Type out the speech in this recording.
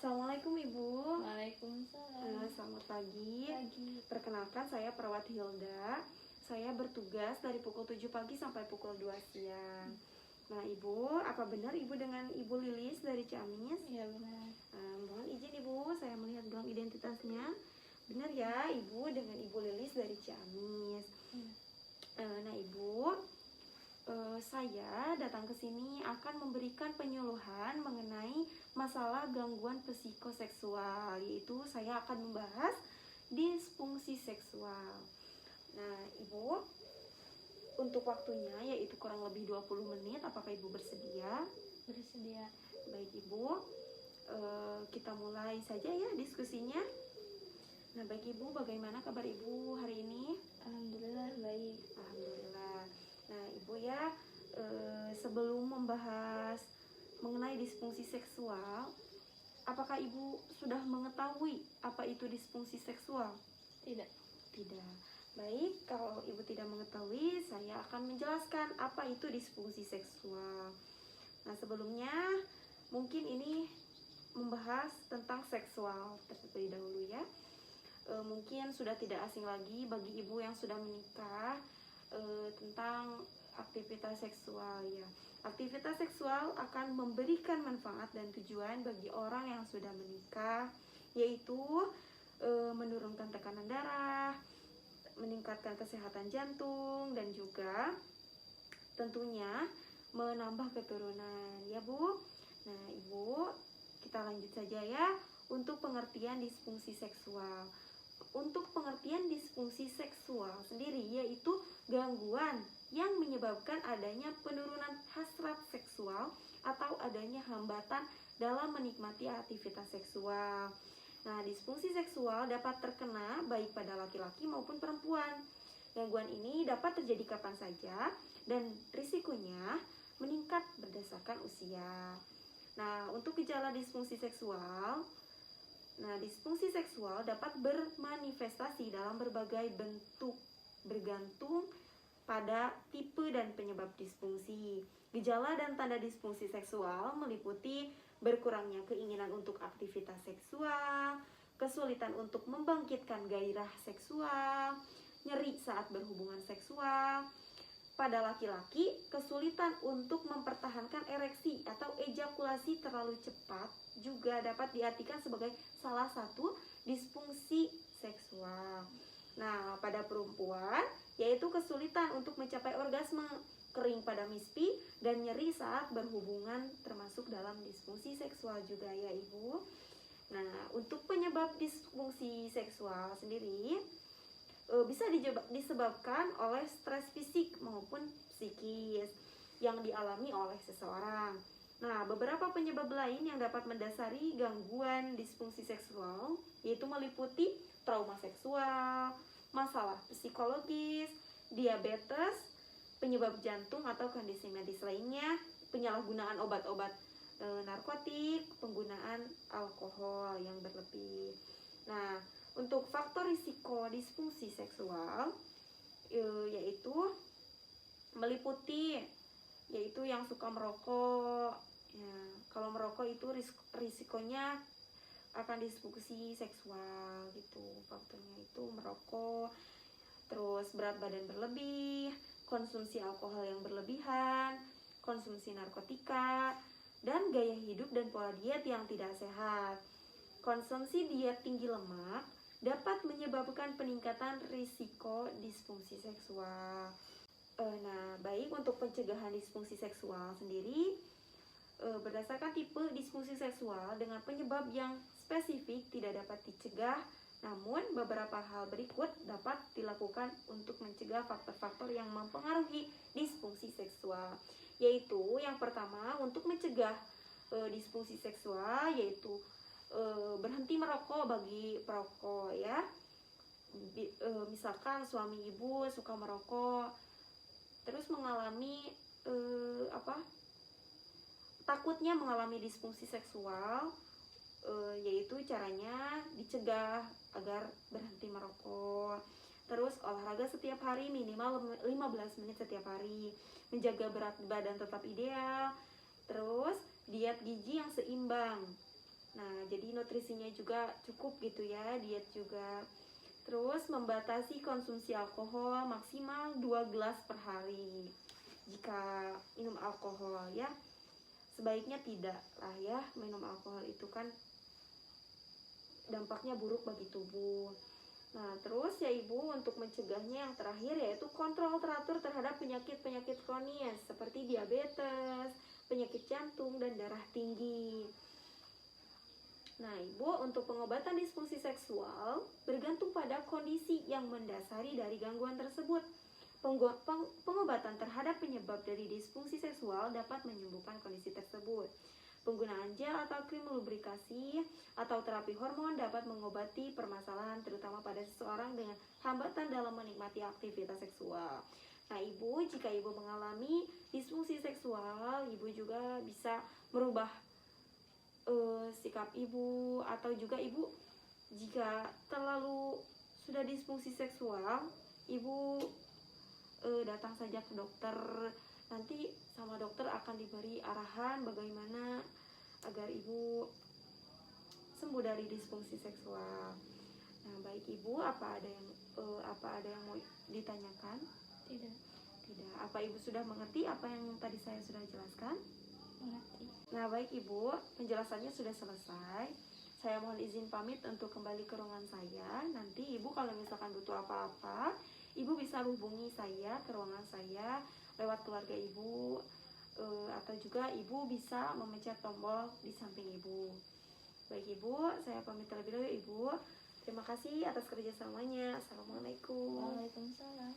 Assalamualaikum Ibu. Waalaikumsalam. Selamat pagi. Pagi. Perkenalkan saya Perawat Hilda. Saya bertugas dari pukul 7 pagi sampai pukul 2 siang. Nah Ibu, apa benar Ibu dengan Ibu Lilis dari Ciamis? Iya benar. Mohon izin Ibu, saya melihat gelang identitasnya. Benar ya Ibu dengan Ibu Lilis dari Ciamis. Nah Ibu, saya datang ke sini akan memberikan penyuluhan mengenai masalah gangguan psikoseksual, yaitu saya akan membahas disfungsi seksual. Nah, Ibu, untuk waktunya yaitu kurang lebih 20 menit, apakah Ibu bersedia? Bersedia. Baik Ibu, kita mulai saja ya diskusinya. Nah, baik Ibu, bagaimana kabar Ibu hari ini? Alhamdulillah baik. Alhamdulillah. Nah Ibu ya, sebelum membahas mengenai disfungsi seksual, apakah Ibu sudah mengetahui apa itu disfungsi seksual? Tidak. Tidak. Baik, kalau Ibu tidak mengetahui, saya akan menjelaskan apa itu disfungsi seksual. Nah sebelumnya mungkin ini membahas tentang seksual terlebih dahulu ya. Mungkin sudah tidak asing lagi bagi Ibu yang sudah menikah tentang aktivitas seksual ya. Aktivitas seksual akan memberikan manfaat dan tujuan bagi orang yang sudah menikah, yaitu menurunkan tekanan darah, meningkatkan kesehatan jantung, dan juga tentunya menambah keturunan ya Bu. Nah Ibu, kita lanjut saja ya untuk pengertian disfungsi seksual. Untuk pengertian disfungsi seksual sendiri yaitu gangguan yang menyebabkan adanya penurunan hasrat seksual atau adanya hambatan dalam menikmati aktivitas seksual. Nah, disfungsi seksual dapat terkena baik pada laki-laki maupun perempuan. Gangguan ini dapat terjadi kapan saja dan risikonya meningkat berdasarkan usia. Nah, untuk gejala disfungsi seksual, disfungsi seksual dapat bermanifestasi dalam berbagai bentuk bergantung pada tipe dan penyebab disfungsi. Gejala dan tanda disfungsi seksual meliputi berkurangnya keinginan untuk aktivitas seksual, kesulitan untuk membangkitkan gairah seksual, nyeri saat berhubungan seksual. Pada laki-laki, kesulitan untuk mempertahankan ereksi atau ejakulasi terlalu cepat juga dapat diartikan sebagai salah satu disfungsi seksual. Nah, pada perempuan, yaitu kesulitan untuk mencapai orgasme, kering pada mispi, dan nyeri saat berhubungan termasuk dalam disfungsi seksual juga ya Ibu. Nah, untuk penyebab disfungsi seksual sendiri, bisa disebabkan oleh stres fisik maupun psikis yang dialami oleh seseorang. Nah, beberapa penyebab lain yang dapat mendasari gangguan disfungsi seksual yaitu meliputi trauma seksual, masalah psikologis, diabetes, penyebab jantung atau kondisi medis lainnya, penyalahgunaan obat-obat narkotik, penggunaan alkohol yang berlebih. Nah, untuk faktor risiko disfungsi seksual yaitu meliputi yaitu yang suka merokok ya. Kalau merokok itu risikonya akan disfungsi seksual gitu. Faktornya itu merokok, terus berat badan berlebih, konsumsi alkohol yang berlebihan, konsumsi narkotika, dan gaya hidup dan pola diet yang tidak sehat. Konsumsi diet tinggi lemak dapat menyebabkan peningkatan risiko disfungsi seksual. Nah, baik untuk pencegahan disfungsi seksual sendiri, berdasarkan tipe disfungsi seksual dengan penyebab yang spesifik tidak dapat dicegah, namun beberapa hal berikut dapat dilakukan untuk mencegah faktor-faktor yang mempengaruhi disfungsi seksual. Yaitu yang pertama, untuk mencegah disfungsi seksual yaitu berhenti merokok bagi perokok ya. Misalkan suami Ibu suka merokok, terus mengalami takutnya mengalami disfungsi seksual, yaitu caranya dicegah agar berhenti merokok. Terus olahraga setiap hari minimal 15 menit setiap hari, menjaga berat badan tetap ideal, terus diet gizi yang seimbang, Nah, jadi nutrisinya juga cukup gitu ya, diet juga. Terus membatasi konsumsi alkohol maksimal 2 gelas per hari. Jika minum alkohol ya, sebaiknya tidak lah ya, minum alkohol itu kan dampaknya buruk bagi tubuh. Nah, terus ya Ibu, untuk mencegahnya yang terakhir yaitu kontrol teratur terhadap penyakit-penyakit kronis seperti diabetes, penyakit jantung, dan darah tinggi. Nah, Ibu, untuk pengobatan disfungsi seksual bergantung pada kondisi yang mendasari dari gangguan tersebut. Pengobatan terhadap penyebab dari disfungsi seksual dapat menyembuhkan kondisi tersebut. Penggunaan gel atau krim lubrikasi atau terapi hormon dapat mengobati permasalahan terutama pada seseorang dengan hambatan dalam menikmati aktivitas seksual. Nah, Ibu, jika Ibu mengalami disfungsi seksual, Ibu juga bisa merubah sikap Ibu, atau juga Ibu jika terlalu sudah disfungsi seksual, Ibu datang saja ke dokter. Nanti sama dokter akan diberi arahan bagaimana agar Ibu sembuh dari disfungsi seksual. Nah, baik Ibu, apa ada yang mau ditanyakan? Tidak. Tidak. Apa Ibu sudah mengerti apa yang tadi saya sudah jelaskan? Mengerti. Nah, baik Ibu, penjelasannya sudah selesai. Saya mohon izin pamit untuk kembali ke ruangan saya. Nanti Ibu kalau misalkan butuh apa-apa, Ibu bisa hubungi saya ke ruangan saya lewat keluarga Ibu, atau juga Ibu bisa memencet tombol di samping Ibu. Baik Ibu, saya pamit terlebih dahulu Ibu. Terima kasih atas kerjasamanya. Assalamualaikum. Waalaikumsalam.